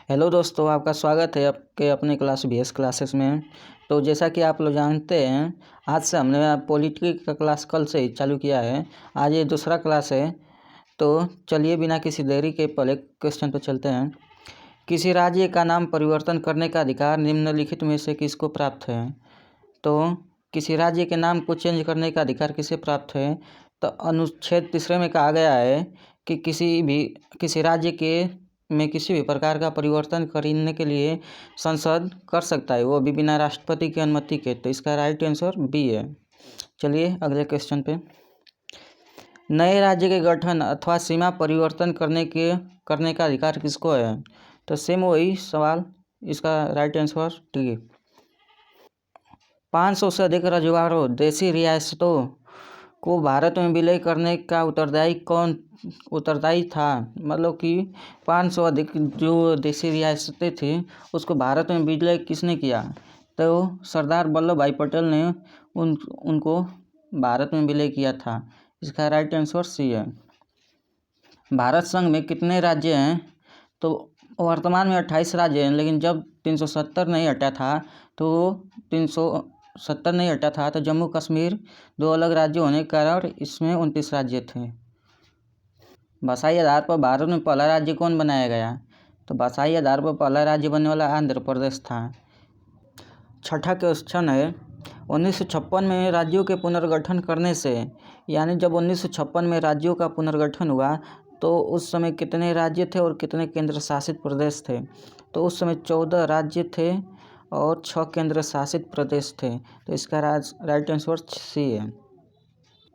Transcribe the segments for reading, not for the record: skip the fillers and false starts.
Hello दोस्तों, आपका स्वागत है आपके अपने क्लास बीएस क्लासेस में। तो जैसा कि आप लोग जानते हैं, आज से हमने पॉलिटी का क्लास कल से ही चालू किया है। आज ये दूसरा क्लास है। तो चलिए बिना किसी देरी के पहले क्वेश्चन पर चलते हैं। किसी राज्य का नाम परिवर्तन करने का अधिकार निम्नलिखित में से किसको प्राप्त है? तो किसी राज्य के नाम को चेंज करने का अधिकार किसे प्राप्त है? तो अनुच्छेद 3 में कहा गया है कि किसी राज्य के में किसी भी प्रकार का परिवर्तन करने के लिए संसद कर सकता है, वो भी बिना राष्ट्रपति की अनुमति के। तो इसका राइट आंसर बी है। चलिए अगले क्वेश्चन पे। नए राज्य के गठन अथवा सीमा परिवर्तन करने का अधिकार किसको है? तो सेम वही सवाल, इसका राइट आंसर डी। 500 से अधिक रजवाड़ों देशी रियासतों को भारत में विलय करने का उत्तरदायी था। मतलब कि 500 अधिक जो देशी रियासतें थी उसको भारत में विलय किसने किया? तो सरदार वल्लभ भाई पटेल ने उनको भारत में विलय किया था। इसका राइट आंसर सी है। भारत संघ में कितने राज्य हैं? तो वर्तमान में 28 राज्य हैं, लेकिन जब 370 नहीं हटा था तो जम्मू कश्मीर 2 अलग राज्य होने के कारण इसमें 29 राज्य थे। भाषाई आधार पर भारत में पहला राज्य कौन बनाया गया? तो भाषाई आधार पर पहला राज्य बनने वाला आंध्र प्रदेश था। छठा क्वेश्चन है, 1956 में राज्यों के पुनर्गठन करने से, यानी जब 1956 में राज्यों का पुनर्गठन हुआ तो उस समय कितने राज्य थे और कितने केंद्र शासित प्रदेश थे? तो उस समय 14 राज्य थे और 6 केंद्र शासित प्रदेश थे। तो इसका राइट आंसर सी है।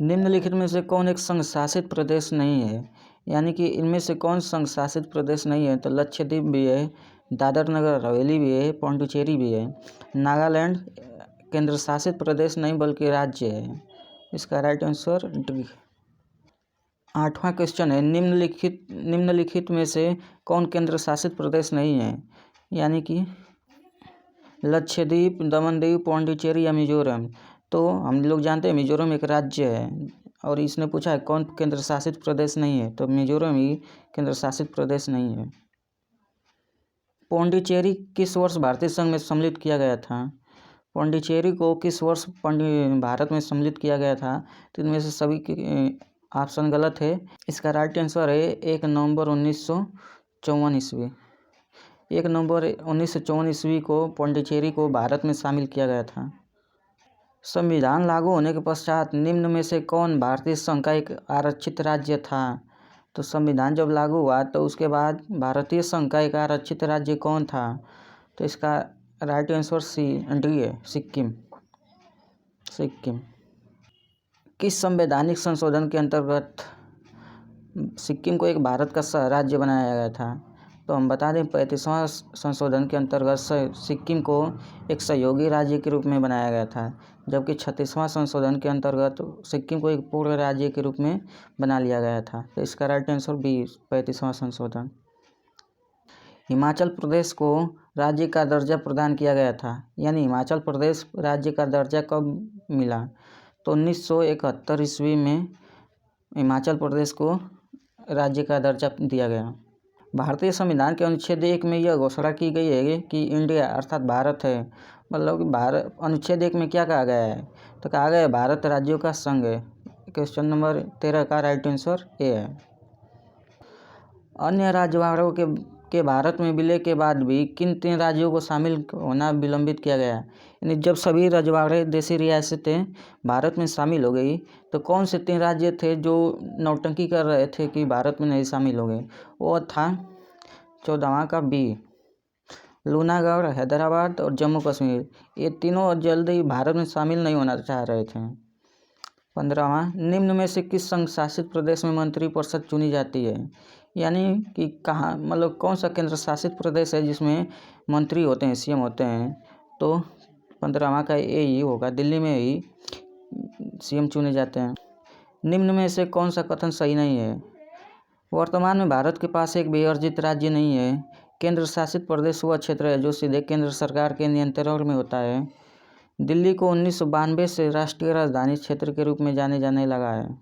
निम्नलिखित में से कौन एक संघ शासित प्रदेश नहीं है? यानी कि इनमें से कौन संघ शासित प्रदेश नहीं है? तो लक्षद्वीप भी है, दादर नगर हवेली भी है, पौंडीचेरी भी है। नागालैंड केंद्र शासित प्रदेश नहीं बल्कि राज्य है। इसका राइट आंसर डी। 8वां क्वेश्चन है, निम्नलिखित में से कौन केंद्र शासित प्रदेश नहीं है? यानी कि लक्षद्वीप, दमन दीव, पौंडीचेरी या मिजोरम। तो हम लोग जानते हैं मिजोरम एक राज्य है, और इसने पूछा है कौन केंद्र शासित प्रदेश नहीं है, तो मिजोरम ही केंद्र शासित प्रदेश नहीं है। पौंडीचेरी किस वर्ष भारतीय संघ में सम्मिलित किया गया था? पौंडीचेरी को किस वर्ष भारत में सम्मिलित किया गया था? तो इनमें से सभी ऑप्शन गलत है। इसका राइट आंसर है 1 नवंबर 1954 ईस्वी। 1 नवंबर 1954 ईस्वी को पौंडीचेरी को भारत में शामिल किया गया था। संविधान लागू होने के पश्चात निम्न में से कौन भारतीय संघ का एक आरक्षित राज्य था? तो संविधान जब लागू हुआ तो उसके बाद भारतीय संघ का एक आरक्षित राज्य कौन था? तो इसका राइट आंसर डी है, सिक्किम। किस संवैधानिक संशोधन के अंतर्गत सिक्किम को एक भारत का राज्य बनाया गया था? तो हम बता दें 35वां संशोधन के अंतर्गत सिक्किम को एक सहयोगी राज्य के रूप में बनाया गया था, जबकि 36वां संशोधन के अंतर्गत सिक्किम को एक पूर्ण राज्य के रूप में बना लिया गया था। तो इसका राइट आंसर बी, 35वां संशोधन। हिमाचल प्रदेश को राज्य का दर्जा प्रदान किया गया था, यानी हिमाचल प्रदेश राज्य का दर्जा कब मिला? तो 1971 ईस्वी में हिमाचल प्रदेश को राज्य का दर्जा दिया गया। भारतीय संविधान के अनुच्छेद 1 में यह घोषणा की गई है कि इंडिया अर्थात भारत है। मतलब कि भारत, अनुच्छेद 1 में क्या कहा गया है? तो कहा गया है भारत राज्यों का संघ है। क्वेश्चन नंबर 13 का राइट आंसर ए है। अन्य रजवाड़ों के भारत में विलय के बाद भी किन 3 राज्यों को शामिल होना विलंबित किया गया? यानी जब सभी रजवाड़े देशी रियासतें भारत में शामिल हो गई तो कौन से 3 राज्य थे जो नौटंकी कर रहे थे कि भारत में नहीं शामिल हो गए? वो था 14वां का बी, लूनागढ़, हैदराबाद और जम्मू कश्मीर। ये तीनों जल्दी भारत में शामिल नहीं होना चाह रहे थे। 15वां, निम्न में से किस संघ शासित प्रदेश में मंत्रिपरिषद चुनी जाती है? यानी कि कहाँ, मतलब कौन सा केंद्र शासित प्रदेश है जिसमें मंत्री होते हैं, सीएम होते हैं? तो 15वां का ए ही होगा, दिल्ली में ही सीएम चुने जाते हैं। निम्न में से कौन सा कथन सही नहीं है? वर्तमान में भारत के पास एक भी अर्जित राज्य नहीं है। केंद्र शासित प्रदेश वह क्षेत्र है जो सीधे केंद्र सरकार के नियंत्रण में होता है। दिल्ली को 1992 से राष्ट्रीय राजधानी क्षेत्र के रूप में जाने लगा है।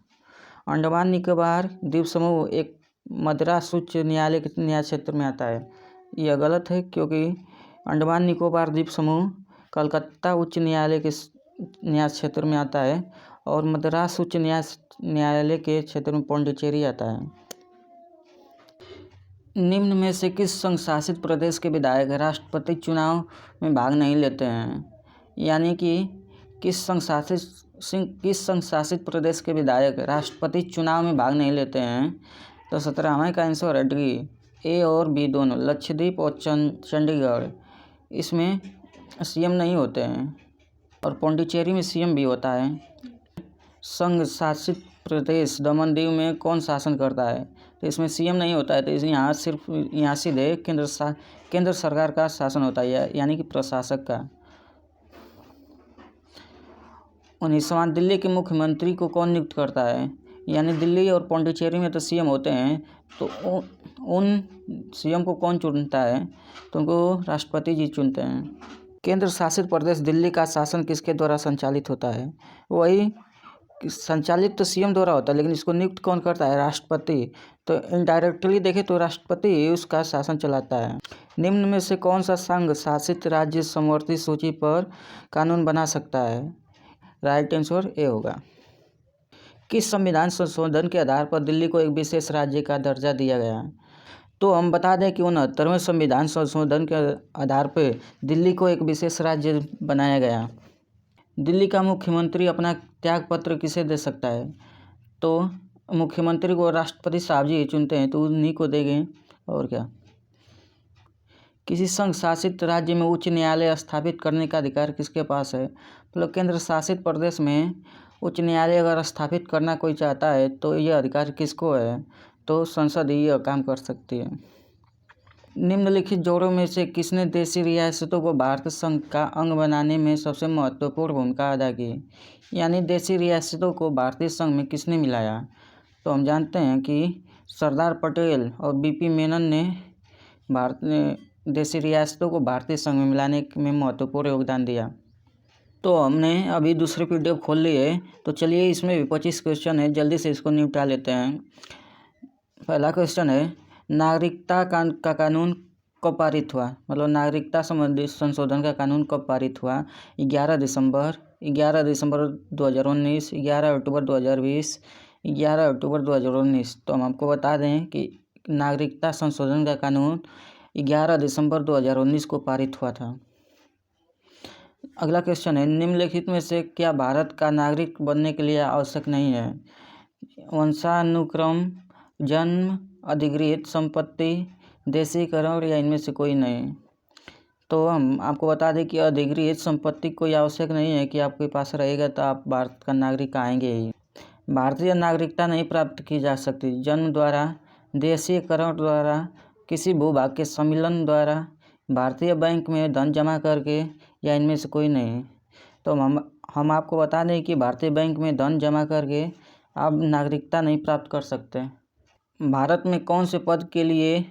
अंडमान निकोबार द्वीप समूह एक मद्रास उच्च न्यायालय के न्याय क्षेत्र में आता है। यह गलत है क्योंकि अंडमान निकोबार द्वीप समूह कलकत्ता उच्च न्यायालय के न्यास क्षेत्र में आता है और मद्रास उच्च न्यायालय के क्षेत्र में पौंडीचेरी आता है। निम्न में से किस संघ शासित प्रदेश के विधायक राष्ट्रपति चुनाव में भाग नहीं लेते हैं? यानी कि किस संघ शासित प्रदेश के विधायक राष्ट्रपति चुनाव में भाग नहीं लेते हैं? तो 17वां का आंसर है डी, ए और बी दोनों, लक्षद्वीप और चंडीगढ़। इसमें सीएम नहीं होते हैं और पौंडीचेरी में सीएम भी होता है। संघ शासित प्रदेश दमन दीव में कौन शासन करता है? तो इसमें सीएम नहीं होता है, तो यहाँ सिर्फ सीधे केंद्र सरकार का शासन होता है, यानी कि प्रशासक का। 19वां दिल्ली के मुख्यमंत्री को कौन नियुक्त करता है? यानी दिल्ली और पौंडीचेरी में तो सीएम होते हैं, तो उन सीएम को कौन चुनता है? तो उनको राष्ट्रपति जी चुनते हैं। केंद्र शासित प्रदेश दिल्ली का शासन किसके द्वारा संचालित होता है? वही संचालित तो सीएम द्वारा होता है, लेकिन इसको नियुक्त कौन करता है? राष्ट्रपति। तो इनडायरेक्टली देखें तो राष्ट्रपति उसका शासन चलाता है। निम्न में से कौन सा संघ शासित राज्य समवर्ती सूची पर कानून बना सकता है? राइट आंसर ए होगा। किस संविधान संशोधन के आधार पर दिल्ली को एक विशेष राज्य का दर्जा दिया गया? तो हम बता दें कि 69वें संविधान संशोधन के आधार पर दिल्ली को एक विशेष राज्य बनाया गया। दिल्ली का मुख्यमंत्री अपना त्याग पत्र किसे दे सकता है? तो मुख्यमंत्री को राष्ट्रपति साहब जी चुनते हैं, तो उन्हीं को देंगे और क्या। किसी संघ शासित राज्य में उच्च न्यायालय स्थापित करने का अधिकार किसके पास है? मतलब केंद्र शासित प्रदेश में उच्च न्यायालय अगर स्थापित करना कोई चाहता है तो यह अधिकार किसको है? तो संसद ही यह काम कर सकती है। निम्नलिखित जोड़ों में से किसने देशी रियासतों को भारत संघ का अंग बनाने में सबसे महत्वपूर्ण भूमिका अदा की? यानी देशी रियासतों को भारतीय संघ में किसने मिलाया? तो हम जानते हैं कि सरदार पटेल और बीपी मेनन ने देशी रियासतों को भारतीय संघ में मिलाने में महत्वपूर्ण योगदान दिया। तो हमने अभी दूसरी पीडीएफ खोल ली है, तो चलिए इसमें भी 25 क्वेश्चन है, जल्दी से इसको निपटा लेते हैं। पहला क्वेश्चन है, नागरिकता का कानून कब पारित हुआ? मतलब नागरिकता संबंधी संशोधन का कानून कब पारित हुआ? 11 दिसंबर 2019, 11 अक्टूबर 2020, 11 अक्टूबर 2019। तो हम आपको बता दें कि नागरिकता संशोधन का कानून 11 दिसंबर 2019 को पारित हुआ था। अगला क्वेश्चन है, निम्नलिखित में से क्या भारत का नागरिक बनने के लिए आवश्यक नहीं है? वंशानुक्रम, जन्म, अधिगृहित संपत्ति, देशीकरण या इनमें से कोई नहीं। तो हम आपको बता दें कि अधिगृहित संपत्ति कोई आवश्यक नहीं है कि आपके पास रहेगा तो आप भारत का नागरिक आएंगे ही। भारतीय नागरिकता नहीं प्राप्त की जा सकती जन्म द्वारा, देशीकरण द्वारा, किसी भूभाग के सम्मिलन द्वारा, भारतीय बैंक में धन जमा करके या इनमें से कोई नहीं। तो हम आपको बता दें कि भारतीय बैंक में धन जमा करके आप नागरिकता नहीं प्राप्त कर सकते। भारत में कौन से पद के लिए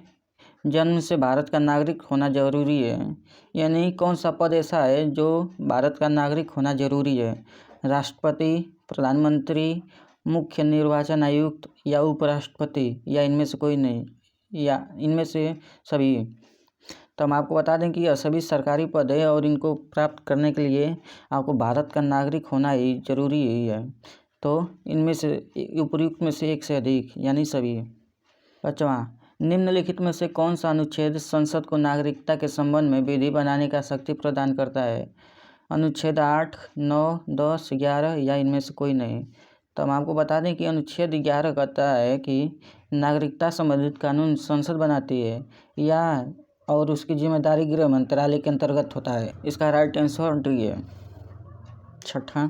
जन्म से भारत का नागरिक होना जरूरी है? यानी कौन सा पद ऐसा है जो भारत का नागरिक होना जरूरी है? राष्ट्रपति, प्रधानमंत्री, मुख्य निर्वाचन आयुक्त या उपराष्ट्रपति या इनमें से कोई नहीं या इनमें से सभी। तो हम आपको बता दें कि यह सभी सरकारी पद है और इनको प्राप्त करने के लिए आपको भारत का नागरिक होना ही जरूरी ही है। तो इनमें से उपयुक्त में से एक से अधिक यानी सभी। 5वां, निम्नलिखित में से कौन सा अनुच्छेद संसद को नागरिकता के संबंध में विधि बनाने का शक्ति प्रदान करता है? अनुच्छेद 8, 9, 10, 11 या इनमें से कोई नहीं। तो हम आपको बता दें कि अनुच्छेद 11 कहता है कि नागरिकता संबंधित कानून संसद बनाती है या और उसकी जिम्मेदारी गृह मंत्रालय के अंतर्गत होता है। इसका राइट आंसर डी है। 6वां,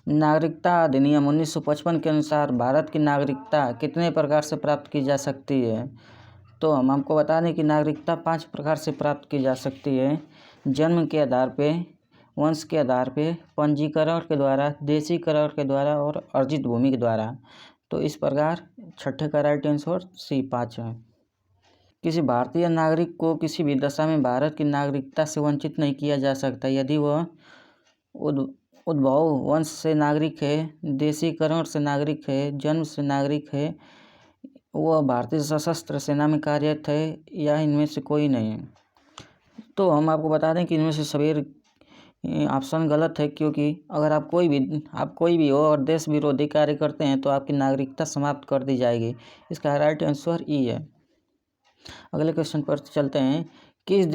नागरिकता अधिनियम 1955 के अनुसार भारत की नागरिकता कितने प्रकार से प्राप्त की जा सकती है? तो हम आपको बता दें कि नागरिकता 5 प्रकार से प्राप्त की जा सकती है। जन्म के आधार पे, वंश के आधार पे, पंजीकरण के द्वारा, देशीकरण के द्वारा और अर्जित भूमि के द्वारा। तो इस प्रकार 6ठे का राइट आंसर सी 5 है। किसी भारतीय नागरिक को किसी भी दशा में भारत की नागरिकता से वंचित नहीं किया जा सकता यदि वह उद्भव वंश से नागरिक है, देशीकरण से नागरिक है, जन्म से नागरिक है वह भारतीय सशस्त्र सेना में कार्यरत है या इनमें से कोई नहीं। तो हम आपको बता दें कि इनमें से सभी ऑप्शन गलत है, क्योंकि अगर आप कोई भी हो और देश विरोधी कार्य करते हैं तो आपकी नागरिकता समाप्त कर दी जाएगी। इसका राइट आंसर ई है। अगले क्वेश्चन पर चलते हैं। किस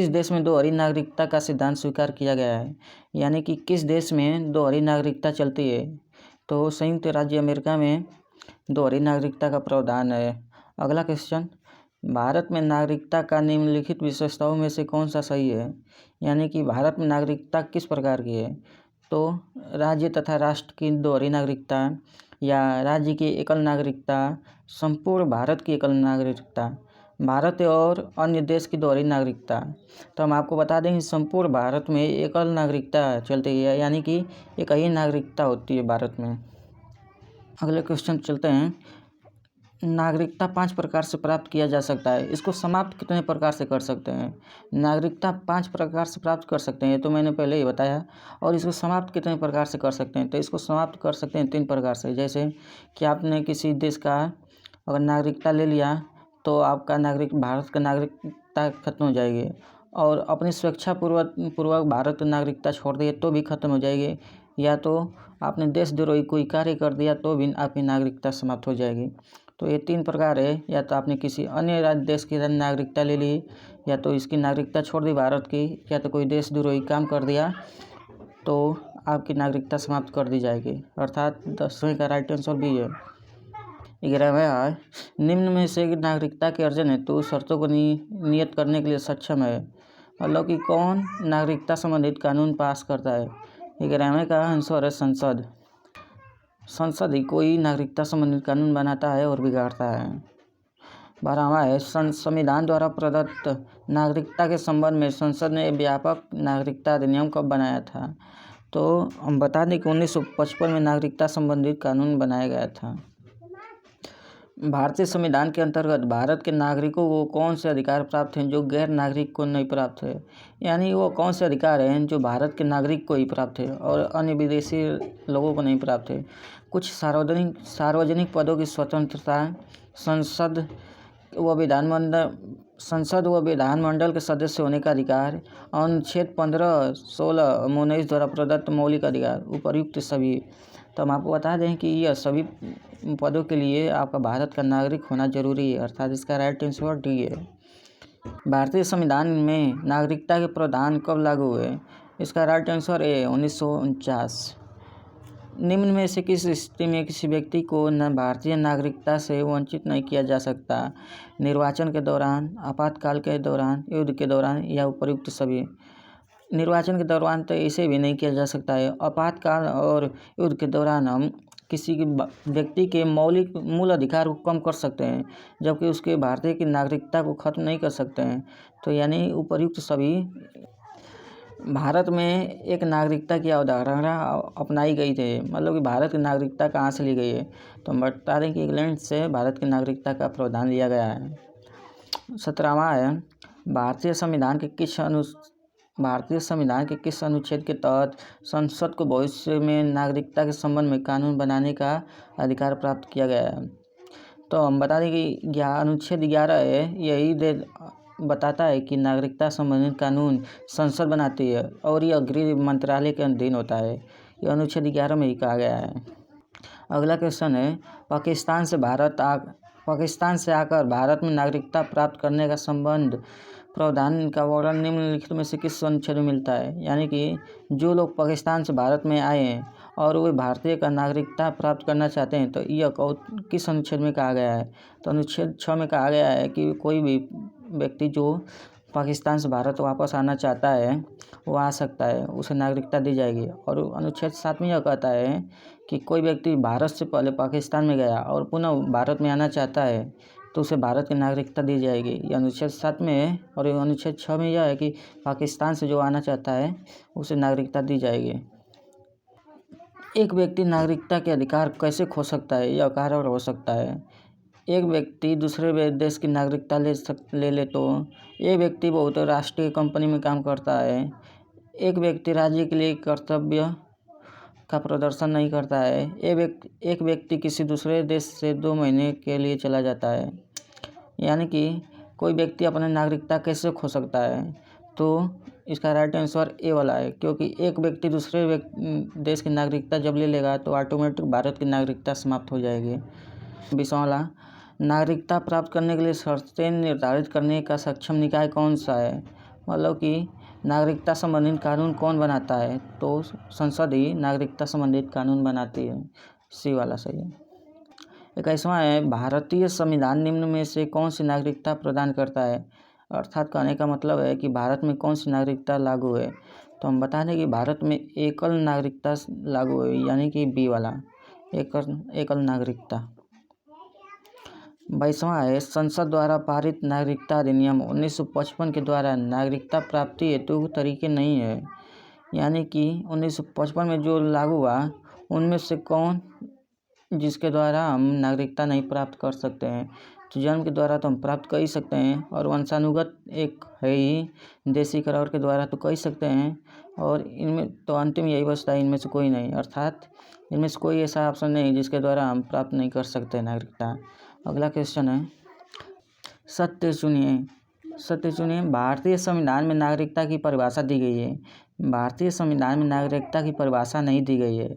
देश में दोहरी नागरिकता का सिद्धांत स्वीकार किया गया है, यानी कि किस देश में दोहरी नागरिकता चलती है? तो संयुक्त राज्य अमेरिका में दोहरी नागरिकता का प्रावधान है। अगला क्वेश्चन, भारत में नागरिकता का निम्नलिखित विशेषताओं में से कौन सा सही है, यानी कि भारत में नागरिकता किस प्रकार की है? तो राज्य तथा राष्ट्र की दोहरी नागरिकता, या राज्य की एकल नागरिकता, संपूर्ण भारत की एकल नागरिकता, भारत और अन्य देश की दोहरी नागरिकता। तो हम आपको बता दें कि संपूर्ण भारत में एकल नागरिकता चलती है, यानी कि एक ही नागरिकता होती है भारत में। अगले क्वेश्चन चलते हैं। नागरिकता 5 प्रकार से प्राप्त किया जा सकता है, इसको समाप्त कितने प्रकार से कर सकते हैं? नागरिकता 5 प्रकार से प्राप्त कर सकते हैं, तो मैंने पहले ही बताया। और इसको समाप्त कितने प्रकार से कर सकते हैं? तो इसको समाप्त कर सकते हैं 3 प्रकार से। जैसे कि आपने किसी देश का अगर नागरिकता ले लिया तो आपका भारत का नागरिकता खत्म हो जाएगी, और अपनी स्वेच्छा पूर्वक भारत नागरिकता छोड़ दिए तो भी खत्म हो जाएगी, या तो आपने देशद्रोही कोई कार्य कर दिया तो भी आपकी नागरिकता समाप्त हो जाएगी। तो ये 3 प्रकार है, या तो आपने किसी अन्य देश की नागरिकता ले ली, या तो इसकी नागरिकता छोड़ दी भारत की, या तो कोई देशद्रोही काम कर दिया तो आपकी नागरिकता समाप्त कर दी जाएगी। अर्थात 10वें का राइट आंसर भी है। 11वां है, निम्न में से नागरिकता के अर्जन हेतु शर्तों को नियत करने के लिए सक्षम है। मतलब कि कौन नागरिकता संबंधित कानून पास करता है? 11वें का आंसर है संसद। संसद ही कोई नागरिकता संबंधित कानून बनाता है और बिगाड़ता है। 12वां है, संविधान द्वारा प्रदत्त नागरिकता के संबंध में संसद ने व्यापक नागरिकता अधिनियम कब बनाया था? तो हम बता दें कि 1955 में नागरिकता संबंधित कानून बनाया गया था। भारतीय संविधान के अंतर्गत भारत के नागरिकों को कौन से अधिकार प्राप्त हैं जो गैर नागरिक को नहीं प्राप्त है? यानी वो कौन से अधिकार हैं जो भारत के नागरिक को ही प्राप्त है और अन्य विदेशी लोगों को नहीं प्राप्त है? कुछ सार्वजनिक पदों की स्वतंत्रता, संसद व विधानमंडल के सदस्य होने का अधिकार, अनुच्छेद 15, 16, 19 द्वारा प्रदत्त मौलिक अधिकार, उपर्युक्त सभी। तो हम आपको बता दें कि यह सभी पदों के लिए आपका भारत का नागरिक होना जरूरी है, अर्थात इसका राइट आंसर डी है। भारतीय संविधान में नागरिकता के प्रावधान कब लागू हुए? इसका राइट आंसर है 1949। निम्न में से किस स्थिति में किसी व्यक्ति को भारतीय नागरिकता से वंचित नहीं किया जा सकता? निर्वाचन के दौरान, आपातकाल के दौरान, युद्ध के दौरान, या उपर्युक्त सभी। निर्वाचन के दौरान तो इसे भी नहीं किया जा सकता है। आपातकाल और युद्ध के दौरान हम किसी व्यक्ति के मूल अधिकार को कम कर सकते हैं, जबकि उसके भारतीय की नागरिकता को खत्म नहीं कर सकते हैं। तो यानी उपर्युक्त सभी। भारत में एक नागरिकता की अवधारणा अपनाई गई थी, मतलब कि भारत की नागरिकता कहाँ से ली गई है? तो हम बता दें कि इंग्लैंड से भारत की नागरिकता का प्रावधान लिया गया है। 17वां है, भारतीय संविधान के किस अनुच्छेद के तहत संसद को भविष्य में नागरिकता के संबंध में कानून बनाने का अधिकार प्राप्त किया गया है? तो हम बता दें कि अनुच्छेद 11 है, यही बताता है कि नागरिकता संबंधित कानून संसद बनाती है और यह गृह मंत्रालय के अधीन होता है। यह अनुच्छेद 11 में ही कहा गया है। अगला क्वेश्चन है, पाकिस्तान से आकर भारत में नागरिकता प्राप्त करने का संबंध प्रावधान का वर्णन निम्नलिखित में से किस अनुच्छेद में मिलता है? यानी कि जो लोग पाकिस्तान से भारत में आए हैं और वे भारतीय का नागरिकता प्राप्त करना चाहते हैं, तो यह किस अनुच्छेद में कहा गया है? तो अनुच्छेद 6 में कहा गया है कि कोई भी व्यक्ति जो पाकिस्तान से भारत वापस आना चाहता है वो आ सकता है, उसे नागरिकता दी जाएगी। और अनुच्छेद 7 में यह कहता है कि कोई व्यक्ति भारत से पहले पाकिस्तान में गया और पुनः भारत में आना चाहता है तो उसे भारत की नागरिकता दी जाएगी। यह अनुच्छेद 7 में है। और अनुच्छेद 6 में यह है कि पाकिस्तान से जो आना चाहता है उसे नागरिकता दी जाएगी। एक व्यक्ति नागरिकता के अधिकार कैसे खो सकता है या कारण हो सकता है? एक व्यक्ति दूसरे देश की नागरिकता ले ले तो एक व्यक्ति बहुराष्ट्रीय कंपनी में काम करता है, एक व्यक्ति राज्य के लिए कर्तव्य का प्रदर्शन नहीं करता है। एक व्यक्ति किसी दूसरे देश से 2 महीने के लिए चला जाता है। यानी कि कोई व्यक्ति अपनी नागरिकता कैसे खो सकता है, तो इसका राइट आंसर ए वाला है, क्योंकि एक व्यक्ति दूसरे देश की नागरिकता जब ले लेगा तो ऑटोमेटिक भारत की नागरिकता समाप्त हो जाएगी। 20वां वाला, नागरिकता प्राप्त करने के लिए शर्तें निर्धारित करने का सक्षम निकाय कौन सा है? मतलब कि नागरिकता संबंधित कानून कौन बनाता है? तो संसद ही नागरिकता संबंधित कानून बनाती है। सी वाला सही है। 21वां है, भारतीय संविधान निम्न में से कौन सी नागरिकता प्रदान करता है? अर्थात कहने का मतलब है कि भारत में कौन सी नागरिकता लागू है। तो हम बता दें कि भारत में एकल नागरिकता लागू है, यानी कि बी वाला, एकल नागरिकता। 22वां है, संसद द्वारा पारित नागरिकता अधिनियम 1955 के द्वारा नागरिकता प्राप्ति हेतु तरीके नहीं है। यानी कि 1955 में जो लागू हुआ उनमें से कौन जिसके द्वारा हम नागरिकता नहीं प्राप्त कर सकते हैं? तो जन्म के द्वारा तो हम प्राप्त कर ही सकते हैं, और वंशानुगत एक है ही, देशी करार के द्वारा तो कर ही सकते हैं, और इनमें तो अंतिम यही बचता है, इनमें से कोई नहीं। अर्थात इनमें से कोई ऐसा ऑप्शन नहीं जिसके द्वारा हम प्राप्त नहीं कर सकते नागरिकता। अगला क्वेश्चन है, सत्य चुनिए। भारतीय संविधान में नागरिकता की परिभाषा दी गई है। भारतीय संविधान में नागरिकता की परिभाषा नहीं दी गई है।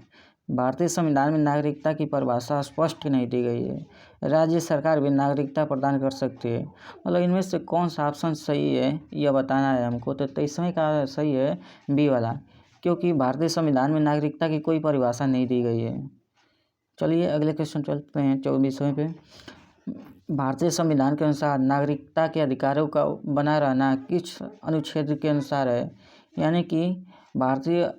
भारतीय संविधान में नागरिकता की परिभाषा स्पष्ट नहीं दी गई है। राज्य सरकार भी नागरिकता प्रदान कर सकती है। मतलब इनमें से कौन सा ऑप्शन सही है यह बताना है हमको। तो 23वें का सही है बी वाला, क्योंकि भारतीय संविधान में नागरिकता की कोई परिभाषा नहीं दी गई है। चलिए अगले क्वेश्चन चलते हैं 24वें पे। भारतीय संविधान के अनुसार नागरिकता के अधिकारों का बना रहना किस अनुच्छेद के अनुसार है? यानी कि भारतीय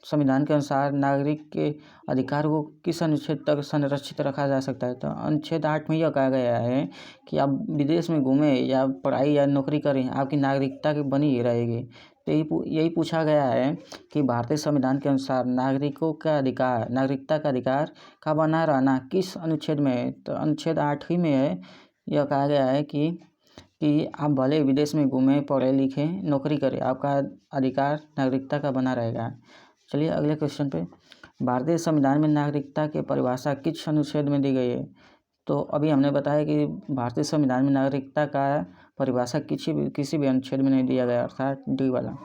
संविधान के अनुसार नागरिक के अधिकार को किस अनुच्छेद तक संरक्षित रखा जा सकता है? तो अनुच्छेद 8 में यह कहा गया है कि आप विदेश में घूमें या पढ़ाई या नौकरी करें, आपकी नागरिकता की बनी ही रहेगी। तो यही पूछा गया है कि भारतीय संविधान के अनुसार नागरिकता का अधिकार का बना रहना किस अनुच्छेद में है? तो अनुच्छेद 8 ही में है। यह कहा गया है कि आप भले विदेश में घूमें, पढ़े लिखें, नौकरी करें, आपका अधिकार नागरिकता का बना रहेगा। चलिए अगले क्वेश्चन पे, भारतीय संविधान में नागरिकता की परिभाषा किस अनुच्छेद में दी गई है? तो अभी हमने बताया कि भारतीय संविधान में नागरिकता का परिभाषा किसी भी अनुच्छेद में नहीं दिया गया, अर्थात डी वाला।